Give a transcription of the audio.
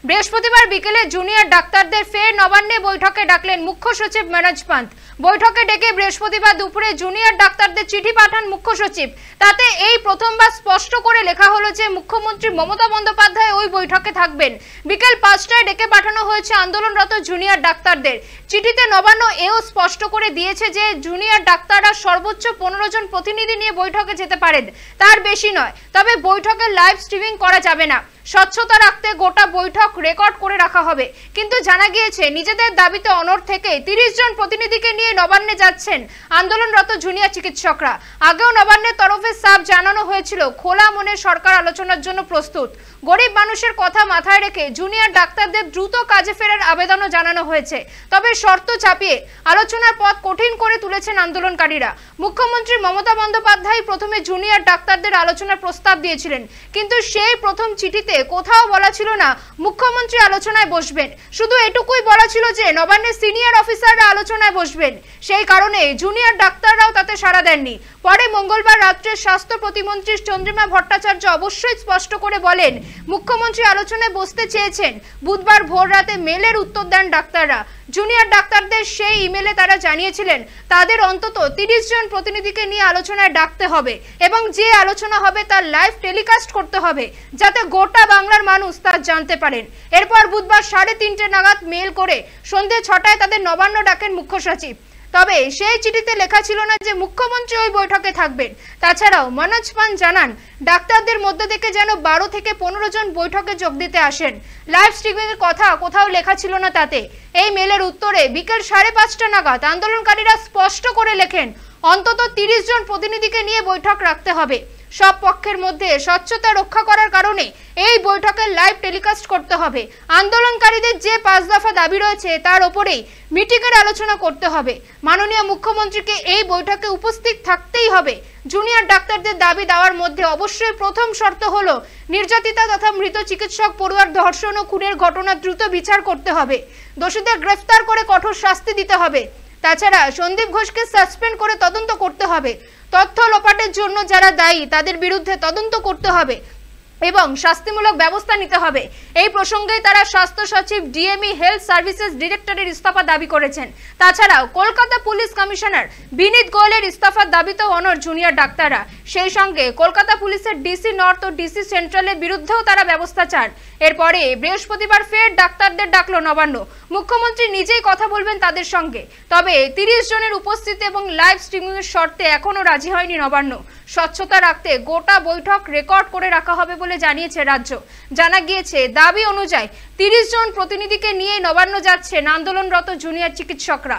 বৃহস্পতিবার বিকেলে জুনিয়র ডাক্তারদের ফের নবান্নে বৈঠকে ডাকলেন মুখ্য সচিব মনোজ পান্ত। বৈঠকে ডেকে বৃহস্পতিবার দুপুরে জুনিয়র ডাক্তারদের চিঠি পাঠান মুখ্য সচিব। তাতে এই প্রথমবার স্পষ্ট করে লেখা হলো যে মুখ্যমন্ত্রী মমতা বন্দ্যোপাধ্যায় ওই বৈঠকে থাকবেন। বিকেল 5টায় ডেকে পাঠানো হয়েছে আন্দোলনরত জুনিয়র ডাক্তারদের। চিঠিতে নবান্ন এও স্পষ্ট করে দিয়েছে যে জুনিয়র ডাক্তাররা সর্বোচ্চ 15 জন প্রতিনিধি নিয়ে বৈঠকে যেতে পারেন, তার বেশি নয়। তবে বৈঠকে লাইভ স্ট্রিমিং করা যাবে না। স্বচ্ছতা রাখতে গোটা বৈঠক রেকর্ড করে রাখা হবে। কিন্তু জানা গিয়েছে নিজেদের দাবিতে অনড় থেকে 30 জন প্রতিনিধিকে নিয়ে নবান্নে যাচ্ছেন আন্দোলনরত জুনিয়র চিকিৎসকরা। আগেও নবান্নের তরফে সাফ জানানো হয়েছিল খোলা মনে সরকার আলোচনার জন্য প্রস্তুত। গরিব মানুষের কথা মাথায় রেখে জুনিয়র ডাক্তারদের দ্রুত কাজে ফেরার আবেদনও জানানো হয়েছে। তবে শর্ত চাপিয়ে আলোচনার পথ কঠিন করে তুলেছেন আন্দোলনকারীরা। মুখ্যমন্ত্রী মমতা বন্দ্যোপাধ্যায় প্রথমে জুনিয়র ডাক্তারদের আলোচনার প্রস্তাব দিয়েছিলেন, কিন্তু সেই প্রথম চিঠিতে কোথাও বলা ছিল না মুখ্যমন্ত্রী আলোচনায় বসবেন। শুধু এটুকুই বলা ছিল যে নবান্নের সিনিয়র অফিসাররা আলোচনায় বসবেন। সেই কারণে জুনিয়র ডাক্তাররাও তাতে সাড়া দেননি। পরে মঙ্গলবার রাত্রে স্বাস্থ্য প্রতিমন্ত্রী চন্দ্রিমা ভট্টাচার্য অবশ্যই স্পষ্ট করে বলেন মুখ্যমন্ত্রী আলোচনায় বসতে চেয়েছেন। বুধবার ভোর রাতে মেলের উত্তর দেন ডাক্তাররা। জুনিয়র ডাক্তারদের সেই ইমেলে তারা জানিয়েছিলেন তাদের অন্তত 30 জন প্রতিনিধিকে নিয়ে আলোচনায় ডাকতে হবে এবং যে আলোচনা হবে তার লাইভ টেলিকাস্ট করতে হবে, যাতে গোটা বাংলার মানুষ তা জানতে পারেন। এরপর বুধবার 3:30 নাগাদ মেল করে সন্ধ্যে 6টায় তাদের নবান্ন ডাকেন মুখ্য সচিব। তবে সেই চিঠিতে লেখা ছিল না যে মুখ্যমন্ত্রী ওই বৈঠকে থাকবেন। তাছাড়াও মনোজ পান্ত জানান ডাক্তারদের মধ্যে থেকে যেন 12 থেকে 15 জন বৈঠকে যোগ দিতে আসেন। লাইভ স্ট্রিমিং এর কথা কোথাও লেখা ছিল না তাতে। এই মেলের উত্তরে বিকেল 5:30 নাগাদ আন্দোলনকারীরা স্পষ্ট করে লেখেন অন্তত 30 জন প্রতিনিধিকে নিয়ে বৈঠক রাখতে হবে। সব পক্ষের মধ্যে স্বচ্ছতা রক্ষা করার কারণে এই বৈঠকের লাইভ টেলিকাস্ট করতে হবে। আন্দোলনকারীদের যে 5 দফা দাবি রয়েছে তার উপরেই মিটিংয়ের আলোচনা করতে হবে। মাননীয় মুখ্যমন্ত্রীকে এই বৈঠকে উপস্থিত থাকতেই হবে। জুনিয়র ডাক্তারদের দাবি দেওয়ার মধ্যে অবশ্যই প্রথম শর্ত হলো নির্যাতিতা তথা মৃত চিকিৎসক পড়ুয়ার ধর্ষণ ও খুনের ঘটনা দ্রুত বিচার করতে হবে। দোষীদের গ্রেফতার করে কঠোর শাস্তি দিতে হবে। তাছাড়া সন্দীপ ঘোষকে সাসপেন্ড করে তদন্ত করতে হবে। তথ্য লোপাটের জন্য যারা দায়ী তাদের বিরুদ্ধে তদন্ত করতে হবে এবং শাস্তিমূলক ব্যবস্থা নিতে হবে। এই প্রসঙ্গে তারা স্বাস্থ্য সচিব, ডিএমই, হেলথ সার্ভিসেস ডিরেক্টরের ইস্তফা দাবি করেছেন। তাছাড়াও কলকাতা পুলিশ কমিশনার বিনীত গোয়েলের ইস্তফার দাবিতেও অনড় জুনিয়র ডাক্তাররা। সেই সঙ্গে কলকাতা পুলিশের ডিসি নর্থ ও ডিসি সেন্ট্রালের বিরুদ্ধেও তারা ব্যবস্থা চান। এরপরে বৃহস্পতিবার ফের ডাক্তারদের ডাকলো নবান্ন। মুখ্যমন্ত্রী নিজেই কথা বলবেন তাদের সঙ্গে। তবে 30 জনের উপস্থিতি এবং লাইভ স্ট্রিমিং এর শর্তে এখনো রাজি হয়নি নবান্ন। স্বচ্ছতা রাখতে গোটা বৈঠক রেকর্ড করে রাখা হবে বলে জানিয়েছে রাজ্য। জানা গিয়েছে দাবি অনুযায়ী 30 জন প্রতিনিধিকে নিয়ে নবান্ন যাচ্ছেন আন্দোলনরত জুনিয়র চিকিৎসকরা।